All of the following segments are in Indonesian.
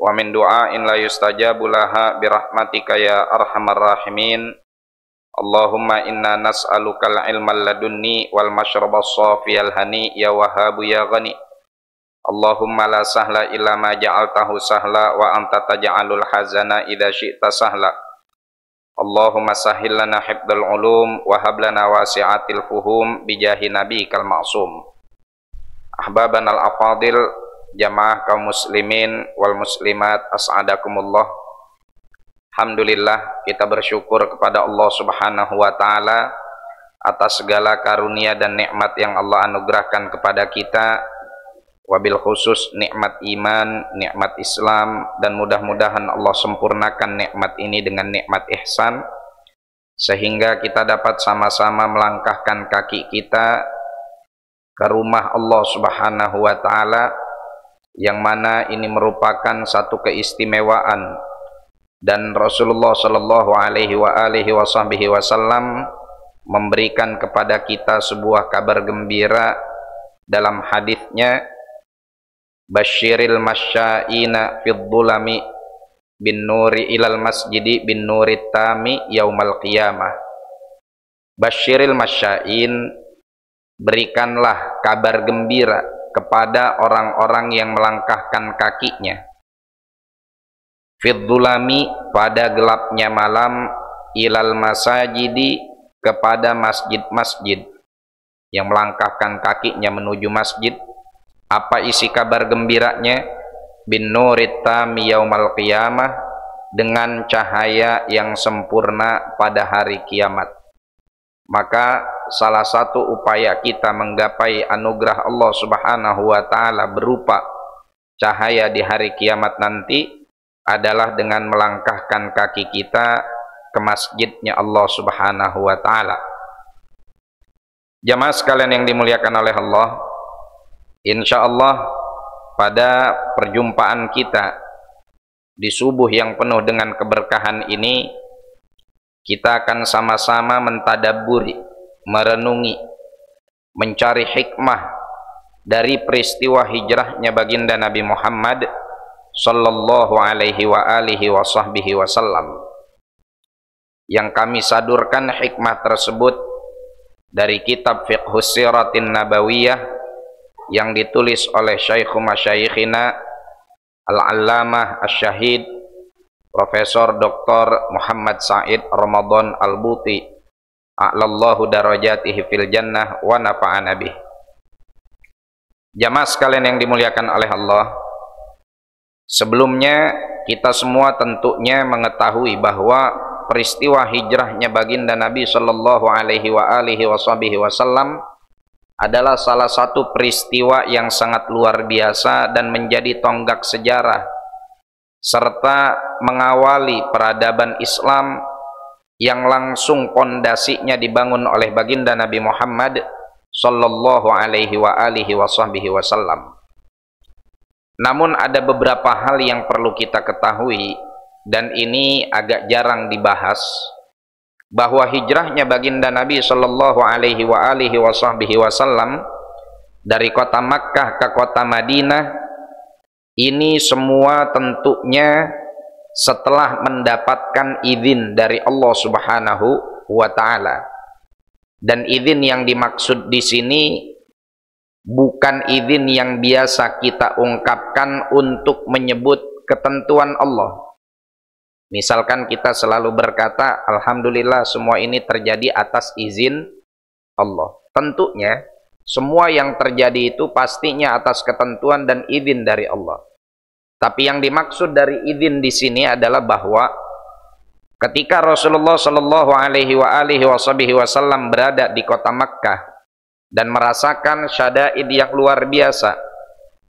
wa min du'ain la yustajabu laha birahmatika ya arhamar rahimin. Allahumma inna nas'alukal ilmal ladunni wal mashrabas safiyal hani ya wahhabu ya ghani. Allahumma la sahla illa ma ja'altahu sahla wa anta taj'alul hazana idza syi'ta sahla. Allahumma sahhil lana hifdzal ulum wa hab lana wasi'atil fuhum bijahi nabiyikal ma'sum. Ahbabanal afadil, jamaah kaum muslimin wal muslimat, as'adakumullah. Alhamdulillah, kita bersyukur kepada Allah Subhanahu wa taala atas segala karunia dan nikmat yang Allah anugerahkan kepada kita, wabil khusus nikmat iman, nikmat Islam, dan mudah-mudahan Allah sempurnakan nikmat ini dengan nikmat ihsan sehingga kita dapat sama-sama melangkahkan kaki kita ke rumah Allah Subhanahu wa taala, yang mana ini merupakan satu keistimewaan, dan Rasulullah Shallallahu Alaihi Wasallam memberikan kepada kita sebuah kabar gembira dalam hadisnya, Basyiril masya'ina fid dhulami bin nuri ilal masjidi bin nuri tami yaumal qiyamah. Basyiril masya'in, berikanlah kabar gembira kepada orang-orang yang melangkahkan kakinya fid dhulami, pada gelapnya malam, ilal masajidi, kepada masjid-masjid, yang melangkahkan kakinya menuju masjid. Apa isi kabar gembiranya? Bin nurit tami yaumal qiyamah, dengan cahaya yang sempurna pada hari kiamat. Maka salah satu upaya kita menggapai anugerah Allah Subhanahu wa taala berupa cahaya di hari kiamat nanti adalah dengan melangkahkan kaki kita ke masjidnya Allah Subhanahu wa taala. Jamaah sekalian yang dimuliakan oleh Allah, insyaallah pada perjumpaan kita di subuh yang penuh dengan keberkahan ini, kita akan sama-sama mentadabburi, merenungi, mencari hikmah dari peristiwa hijrahnya baginda Nabi Muhammad sallallahu alaihi wasallam. Yang kami sadurkan hikmah tersebut dari kitab Fiqhus Siratin Nabawiyah yang ditulis oleh Syaikhul Masyayikhina Al-Allamah Asy-Syahid Profesor Dr. Muhammad Said Ramadan Al-Buti, a'lallahu darajatihi fil jannah wa nafa'ana bih. Jamaah sekalian yang dimuliakan oleh Allah, sebelumnya kita semua tentunya mengetahui bahwa peristiwa hijrahnya baginda Nabi sallallahu alaihi wasallam adalah salah satu peristiwa yang sangat luar biasa dan menjadi tonggak sejarah serta mengawali peradaban Islam yang langsung pondasinya dibangun oleh baginda Nabi Muhammad sallallahu alaihi wasallam. Namun ada beberapa hal yang perlu kita ketahui, dan ini agak jarang dibahas, bahwa hijrahnya baginda Nabi sallallahu alaihi wasallam dari kota Makkah ke kota Madinah ini semua tentunya setelah mendapatkan izin dari Allah Subhanahu wa taala. Dan izin yang dimaksud di sini bukan izin yang biasa kita ungkapkan untuk menyebut ketentuan Allah. Misalkan kita selalu berkata, alhamdulillah semua ini terjadi atas izin Allah. Tentunya semua yang terjadi itu pastinya atas ketentuan dan izin dari Allah. Tapi yang dimaksud dari izin di sini adalah bahwa ketika Rasulullah Shallallahu Alaihi Wasallam berada di kota Makkah dan merasakan syadaid yang luar biasa,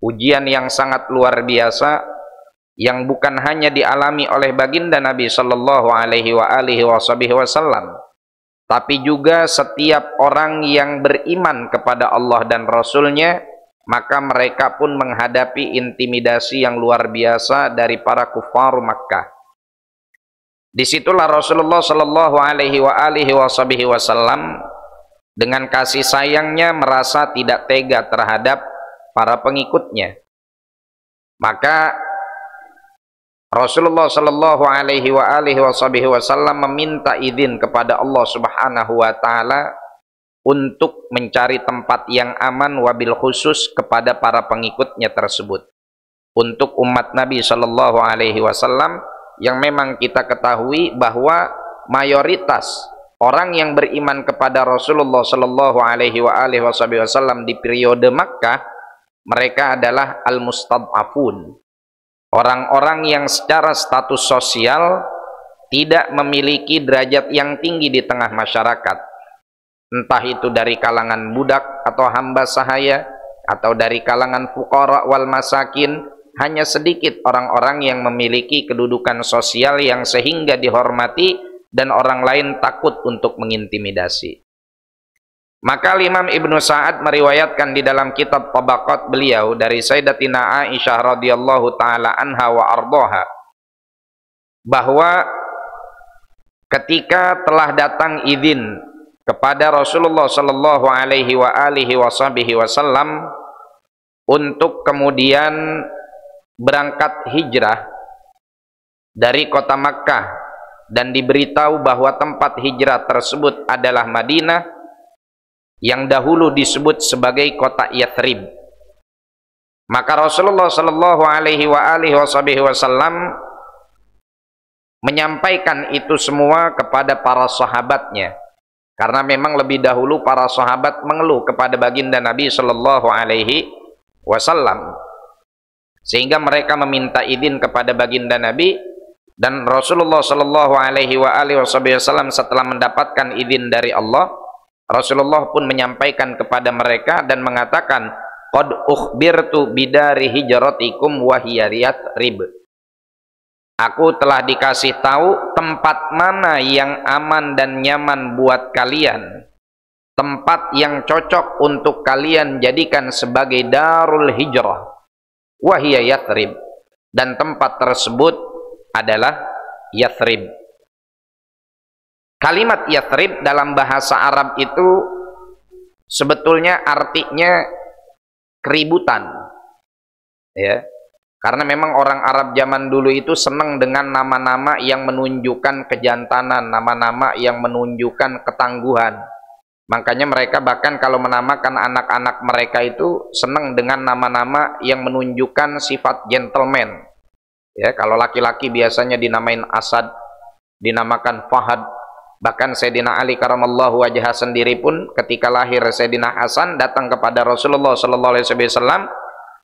ujian yang sangat luar biasa, yang bukan hanya dialami oleh baginda Nabi Sallallahu Alaihi Wasallam, tapi juga setiap orang yang beriman kepada Allah dan Rasulnya, maka mereka pun menghadapi intimidasi yang luar biasa dari para kufar Makkah. Disitulah Rasulullah Sallallahu Alaihi Wasallam dengan kasih sayangnya merasa tidak tega terhadap para pengikutnya. Maka Rasulullah sallallahu alaihi wa alihi wasallam meminta izin kepada Allah Subhanahu wa taala untuk mencari tempat yang aman, wabil khusus kepada para pengikutnya tersebut. Untuk umat Nabi sallallahu alaihi wasallam yang memang kita ketahui bahwa mayoritas orang yang beriman kepada Rasulullah sallallahu alaihi wasallam di periode Makkah, mereka adalah al-mustad'afun, orang-orang yang secara status sosial tidak memiliki derajat yang tinggi di tengah masyarakat, entah itu dari kalangan budak atau hamba sahaya, atau dari kalangan fuqara wal masakin. Hanya sedikit orang-orang yang memiliki kedudukan sosial yang sehingga dihormati dan orang lain takut untuk mengintimidasi. Maka Imam Ibnu Sa'ad meriwayatkan di dalam kitab Tabaqat beliau dari Sayyidatina Aisyah radhiyallahu taala anha wa ardhaha, bahwa ketika telah datang izin kepada Rasulullah sallallahu alaihi wasallam untuk kemudian berangkat hijrah dari kota Makkah dan diberitahu bahwa tempat hijrah tersebut adalah Madinah yang dahulu disebut sebagai kota Yathrib. Maka Rasulullah sallallahu alaihi wasallam menyampaikan itu semua kepada para sahabatnya, karena memang lebih dahulu para sahabat mengeluh kepada baginda Nabi sallallahu alaihi wasallam, sehingga mereka meminta izin kepada baginda Nabi, dan Rasulullah sallallahu alaihi wasallam setelah mendapatkan izin dari Allah, Rasulullah pun menyampaikan kepada mereka dan mengatakan, qad ukhbirtu bidari hijratikum wa hiya Yathrib. Aku telah dikasih tahu tempat mana yang aman dan nyaman buat kalian, tempat yang cocok untuk kalian jadikan sebagai darul hijrah, wahia Yathrib, dan tempat tersebut adalah Yathrib. Kalimat Yathrib dalam bahasa Arab itu sebetulnya artinya keributan, ya, karena memang orang Arab zaman dulu itu senang dengan nama-nama yang menunjukkan kejantanan, nama-nama yang menunjukkan ketangguhan. Makanya mereka bahkan kalau menamakan anak-anak mereka itu senang dengan nama-nama yang menunjukkan sifat gentleman. Ya, kalau laki-laki biasanya dinamain Asad, dinamakan Fahad. Bahkan Sayyidina Ali karamallahu wajhah sendiri pun ketika lahir Sayyidina Hasan datang kepada Rasulullah sallallahu alaihi wasallam,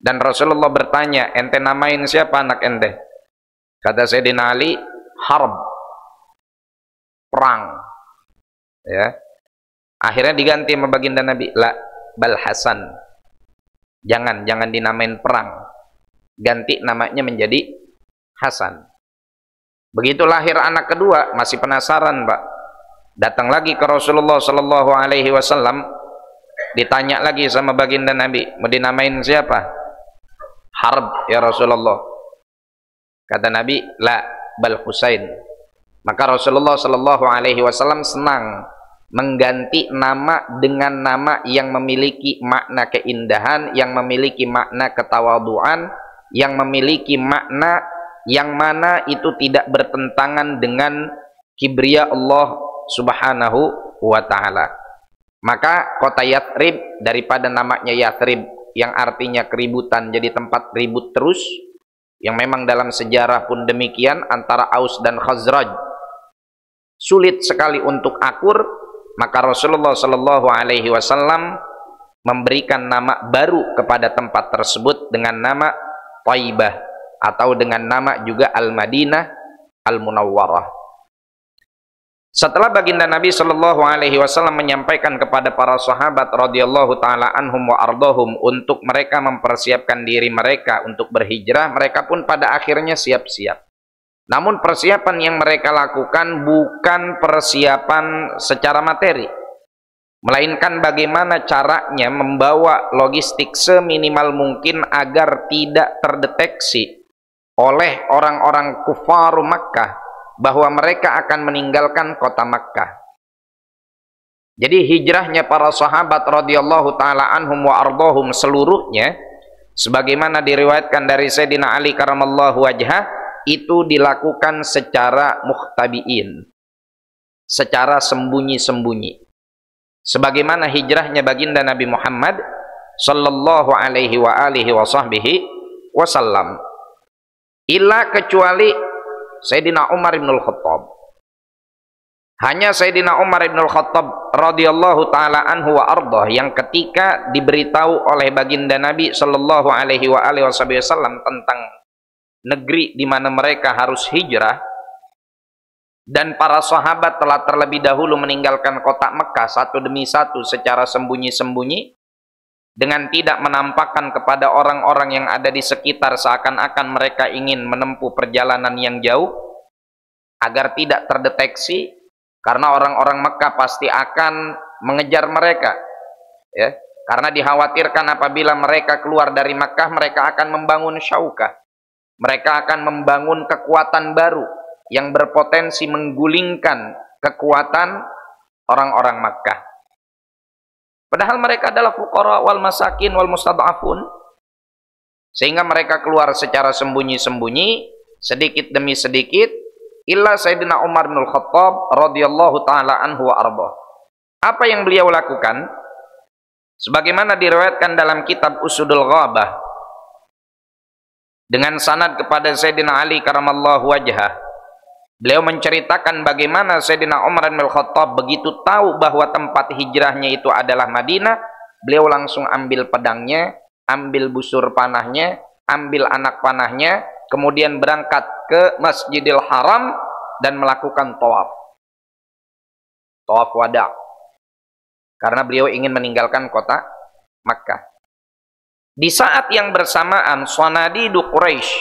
dan Rasulullah bertanya, ente namain siapa anak ente? Kata Sayyidina Ali, Harb, perang. Ya. Akhirnya diganti sama baginda Nabi, la bal Hasan, jangan dinamain perang, ganti namanya menjadi Hasan. Begitu lahir anak kedua, masih penasaran Pak, datang lagi ke Rasulullah sallallahu alaihi wasallam, ditanya lagi sama baginda Nabi, mau dinamain siapa? Harb ya Rasulullah. Kata Nabi, la bal Husain. Maka Rasulullah sallallahu alaihi wasallam senang mengganti nama dengan nama yang memiliki makna keindahan, yang memiliki makna ketawaduan, yang memiliki makna yang mana itu tidak bertentangan dengan kibriya Allah Subhanahu wa ta'ala. Maka kota Yathrib daripada namanya Yathrib yang artinya keributan jadi tempat ribut terus, yang memang dalam sejarah pun demikian antara Aus dan Khazraj sulit sekali untuk akur, maka Rasulullah sallallahu alaihi wasallam memberikan nama baru kepada tempat tersebut dengan nama Thaibah, atau dengan nama juga Al-Madinah Al-Munawwarah. Setelah baginda Nabi sallallahu alaihi wasallam menyampaikan kepada para sahabat radhiyallahu taala anhum wa ardhahum untuk mereka mempersiapkan diri mereka untuk berhijrah, mereka pun pada akhirnya siap-siap. Namun persiapan yang mereka lakukan bukan persiapan secara materi, melainkan bagaimana caranya membawa logistik seminimal mungkin agar tidak terdeteksi oleh orang-orang kufar Makkah bahwa mereka akan meninggalkan kota Makkah. Jadi hijrahnya para sahabat radhiyallahu taala anhum wa ardhahum seluruhnya, sebagaimana diriwayatkan dari Sayyidina Ali karamallahu wajhah, itu dilakukan secara mukhtabiin, secara sembunyi-sembunyi. Sebagaimana hijrahnya baginda Nabi Muhammad sallallahu alaihi wa alihi wasallam. Illa kecuali Sayyidina Umar bin Al-Khattab. Hanya Sayyidina Umar bin Al-Khattab radhiyallahu taala anhu wa ardhah yang ketika diberitahu oleh baginda Nabi sallallahu alaihi wa alihi wasallam tentang negeri di mana mereka harus hijrah, dan para sahabat telah terlebih dahulu meninggalkan kota Mekah satu demi satu secara sembunyi-sembunyi, dengan tidak menampakkan kepada orang-orang yang ada di sekitar seakan-akan mereka ingin menempuh perjalanan yang jauh, agar tidak terdeteksi, karena orang-orang Mekah pasti akan mengejar mereka, ya, karena dikhawatirkan apabila mereka keluar dari Mekah mereka akan membangun syaukah, mereka akan membangun kekuatan baru yang berpotensi menggulingkan kekuatan orang-orang Makkah. Padahal mereka adalah fuqara wal masakin wal mustad'afun, sehingga mereka keluar secara sembunyi-sembunyi, sedikit demi sedikit. Illa Sayyidina Umar bin Al-Khattab radhiyallahu taala anhu wa arba. Apa yang beliau lakukan? Sebagaimana diriwayatkan dalam kitab Usudul Ghabah dengan sanad kepada Sayyidina Ali karamallahu wajhah. Beliau menceritakan bagaimana Sayyidina Umar bin Al-Khattab begitu tahu bahwa tempat hijrahnya itu adalah Madinah, beliau langsung ambil pedangnya, ambil busur panahnya, ambil anak panahnya, kemudian berangkat ke Masjidil Haram dan melakukan tawaf wada, karena beliau ingin meninggalkan kota Makkah. Di saat yang bersamaan, sanadidu Quraisy,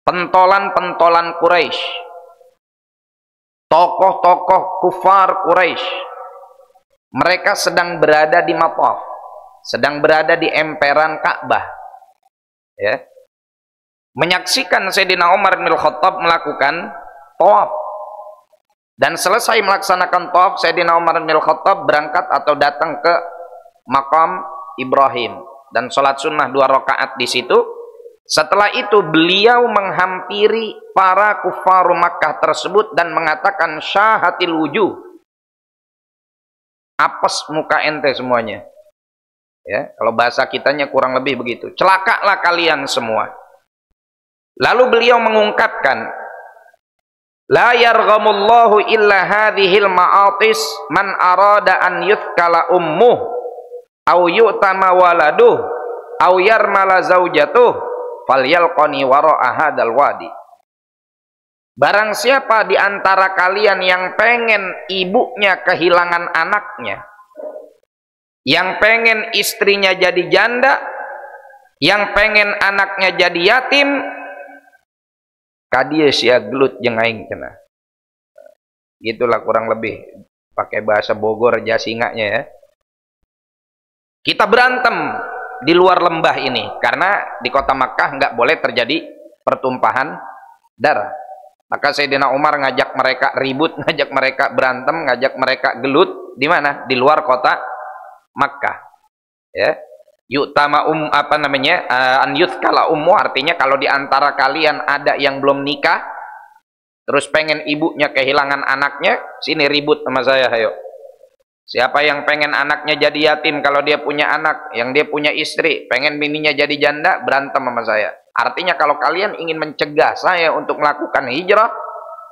pentolan-pentolan Quraisy, tokoh-tokoh kufar Quraisy, mereka sedang berada di Mataf, sedang berada di emperan Ka'bah, ya, menyaksikan Sayyidina Umar bin Al-Khattab melakukan tawaf. Dan selesai melaksanakan tawaf, Sayyidina Umar bin Al-Khattab berangkat atau datang ke makam Ibrahim dan sholat sunnah 2 rakaat di situ. Setelah itu beliau menghampiri para kufar Makkah tersebut dan mengatakan, syahatil wujuh, apes muka ente semuanya, ya, kalau bahasa kitanya kurang lebih begitu, celakalah kalian semua. Lalu beliau mengungkapkan, la yarghamullahu illa hadhil ma'atis man arada an yuthkala ummuh au yu'tama waladuh au yarmala zaujatuh falyalqani wara'a hadzal wadi. Barang siapa di antara kalian yang pengen ibunya kehilangan anaknya, yang pengen istrinya jadi janda, yang pengen anaknya jadi yatim, kadia sia gelut jeung aing cenah. Gitulah kurang lebih pakai bahasa Bogor jasinganya, ya. Kita berantem di luar lembah ini karena di kota Makkah nggak boleh terjadi pertumpahan darah. Maka Sayyidina Umar ngajak mereka ribut, ngajak mereka berantem, ngajak mereka gelut di mana? Di luar kota Makkah, ya. Yu'tama an yuthkala ummu, artinya kalau di antara kalian ada yang belum nikah terus pengen ibunya kehilangan anaknya, sini ribut sama saya, ayo. Siapa yang pengen anaknya jadi yatim kalau dia punya anak, yang dia punya istri pengen bininya jadi janda, berantem sama saya. Artinya kalau kalian ingin mencegah saya untuk melakukan hijrah,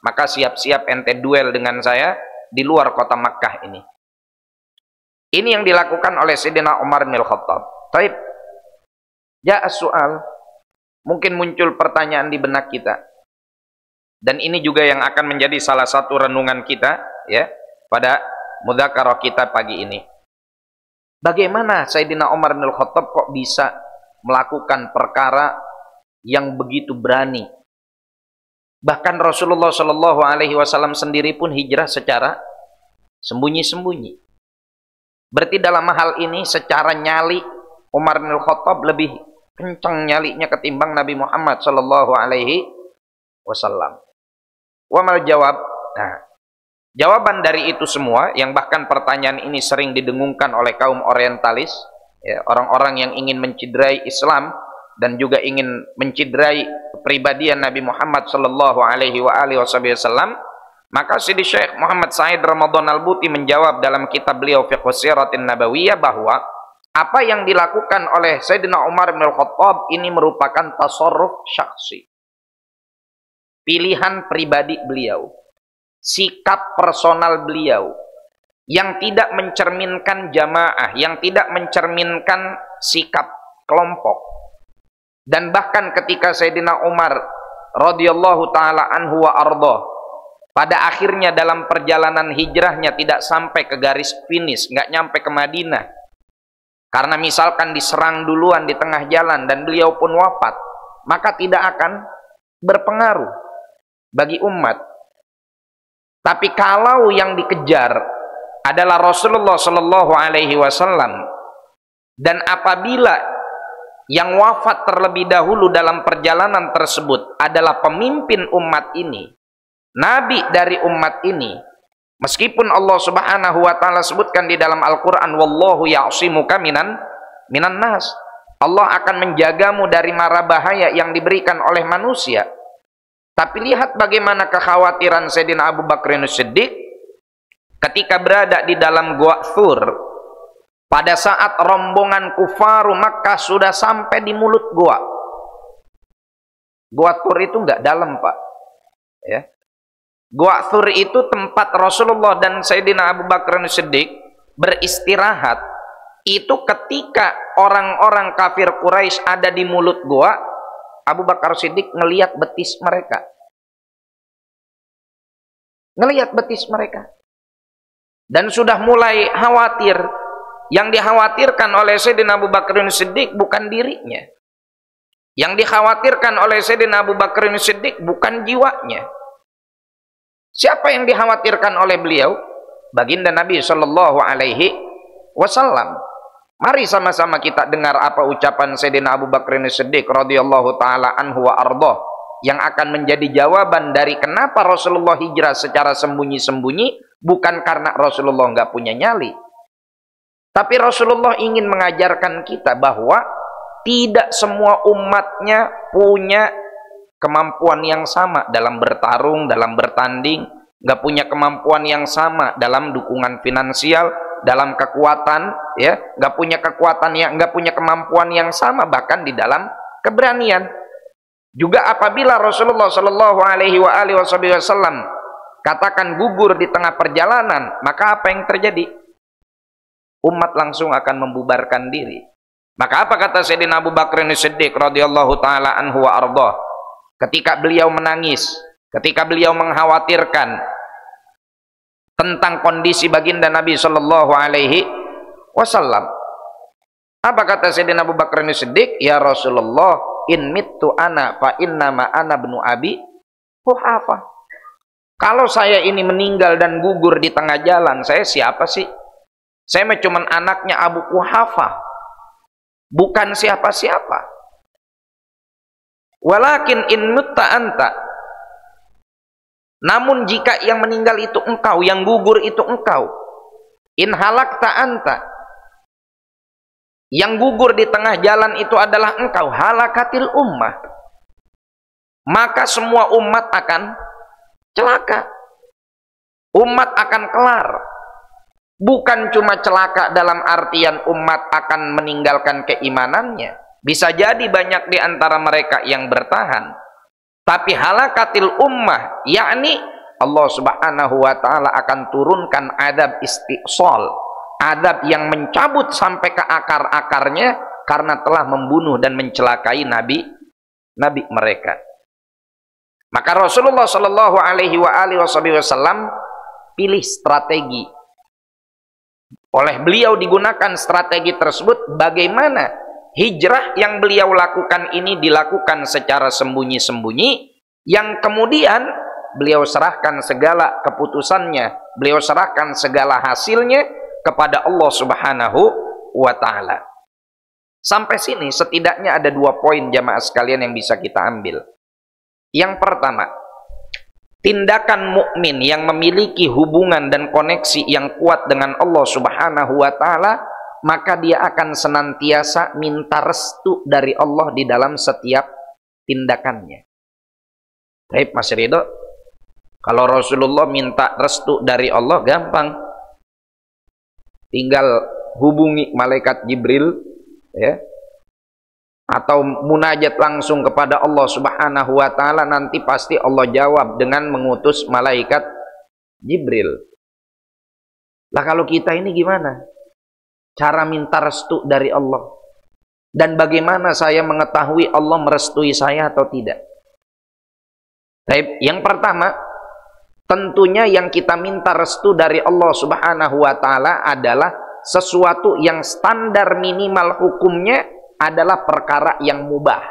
maka siap-siap ente duel dengan saya di luar kota Makkah ini. Ini yang dilakukan oleh Sayyidina Umar bin Al-Khattab. Taib, ja'a soal, mungkin muncul pertanyaan di benak kita, dan ini juga yang akan menjadi salah satu renungan kita, ya, pada mudzakarah kita pagi ini. Bagaimana Sayyidina Umar bin Al-Khattab kok bisa melakukan perkara yang begitu berani? Bahkan Rasulullah Shallallahu Alaihi Wasallam sendiri pun hijrah secara sembunyi-sembunyi. Berarti dalam hal ini secara nyali Umar bin Al-Khattab lebih kencang nyalinya ketimbang Nabi Muhammad Shallallahu Alaihi Wasallam. Wa mal jawab? Nah, jawaban dari itu semua, yang bahkan pertanyaan ini sering didengungkan oleh kaum orientalis, ya, orang-orang yang ingin mencidrai Islam dan juga ingin menciderai kepribadian Nabi Muhammad sallallahu alaihi wasallam, maka Sidi Syekh Muhammad Said Ramadan Al-Buti menjawab dalam kitab beliau Fiqh Siratin Nabawiyah bahwa apa yang dilakukan oleh Sayyidina Umar bin Khattab ini merupakan tasarruf syakhsi, pilihan pribadi beliau, sikap personal beliau yang tidak mencerminkan jamaah, yang tidak mencerminkan sikap kelompok. Dan bahkan ketika Sayyidina Umar radhiyallahu taala anhu wa ardhah pada akhirnya dalam perjalanan hijrahnya tidak sampai ke garis finish, nggak nyampe ke Madinah, karena misalkan diserang duluan di tengah jalan dan beliau pun wafat, maka tidak akan berpengaruh bagi umat. Tapi kalau yang dikejar adalah Rasulullah Shallallahu Alaihi Wasallam, dan apabila yang wafat terlebih dahulu dalam perjalanan tersebut adalah pemimpin umat ini, nabi dari umat ini, meskipun Allah Subhanahu Wa Taala sebutkan di dalam Al-Quran, wallahu ya'simuka minan nas, Allah akan menjagamu dari mara bahaya yang diberikan oleh manusia. Tapi lihat bagaimana kekhawatiran Sayyidina Abu Bakr As-Siddiq ketika berada di dalam Gua Thur pada saat rombongan kufaru Makkah sudah sampai di mulut gua. Gua Thur itu enggak dalam, Pak. Ya. Gua Thur itu tempat Rasulullah dan Sayyidina Abu Bakar As-Siddiq beristirahat. Itu ketika orang-orang kafir Quraisy ada di mulut gua, Abu Bakar As-Siddiq ngelihat betis mereka. Ngelihat betis mereka. Dan sudah mulai khawatir. Yang dikhawatirkan oleh Sayyidina Abu Bakar As-Siddiq bukan dirinya. Yang dikhawatirkan oleh Sayyidina Abu Bakar As-Siddiq bukan jiwanya. Siapa yang dikhawatirkan oleh beliau? Baginda Nabi Shallallahu Alaihi Wasallam. Mari sama-sama kita dengar apa ucapan Sayyidina Abu Bakar As-Siddiq radhiyallahu taala anhu wa ardhah, yang akan menjadi jawaban dari kenapa Rasulullah hijrah secara sembunyi-sembunyi, bukan karena Rasulullah nggak punya nyali, tapi Rasulullah ingin mengajarkan kita bahwa tidak semua umatnya punya kemampuan yang sama dalam bertarung, dalam bertanding, nggak punya kemampuan yang sama dalam dukungan finansial, dalam kekuatan, ya, nggak punya kemampuan yang sama bahkan di dalam keberanian. Juga apabila Rasulullah Shallallahu Alaihi Wasallam katakan gugur di tengah perjalanan, maka apa yang terjadi? Umat langsung akan membubarkan diri. Maka apa kata Sayyidina Abu Bakar As-Siddiq radhiyallahu taala anhu wa ardhah ketika beliau menangis, ketika beliau mengkhawatirkan tentang kondisi baginda Nabi Shallallahu Alaihi Wasallam? Apa kata Sayyidina Abu Bakar As-Siddiq? Ya Rasulullah, in mittu ana fa innama ana ibnu abi Quhafah. Kalau saya ini meninggal dan gugur di tengah jalan, saya siapa sih? Saya cuma anaknya Abu Quhafah, bukan siapa-siapa. Walakin in mutta anta, namun jika yang meninggal itu engkau, yang gugur itu engkau, in halakta anta, yang gugur di tengah jalan itu adalah engkau, halakatil ummah, maka semua umat akan celaka, umat akan kelar. Bukan cuma celaka dalam artian umat akan meninggalkan keimanannya, bisa jadi banyak di antara mereka yang bertahan, tapi halakatil ummah, yakni Allah Subhanahu wa taala akan turunkan adab istisal, adab yang mencabut sampai ke akar-akarnya karena telah membunuh dan mencelakai nabi mereka. Maka Rasulullah Shallallahu Alaihi Wasallam pilih strategi. Oleh beliau digunakan strategi tersebut, bagaimana hijrah yang beliau lakukan ini dilakukan secara sembunyi-sembunyi, yang kemudian beliau serahkan segala keputusannya, beliau serahkan segala hasilnya kepada Allah Subhanahu wa Ta'ala. Sampai sini setidaknya ada 2 poin jamaah sekalian yang bisa kita ambil. Yang pertama, tindakan mukmin yang memiliki hubungan dan koneksi yang kuat dengan Allah Subhanahu wa Ta'ala maka dia akan senantiasa minta restu dari Allah di dalam setiap tindakannya. Baik Mas Ridho, kalau Rasulullah minta restu dari Allah gampang, tinggal hubungi malaikat Jibril, ya, atau munajat langsung kepada Allah Subhanahu wa Ta'ala, nanti pasti Allah jawab dengan mengutus malaikat Jibril. Lah kalau kita ini gimana cara minta restu dari Allah, dan bagaimana saya mengetahui Allah merestui saya atau tidak? Baik, yang pertama, tentunya yang kita minta restu dari Allah Subhanahu wa Ta'ala adalah sesuatu yang standar minimal hukumnya adalah perkara yang mubah.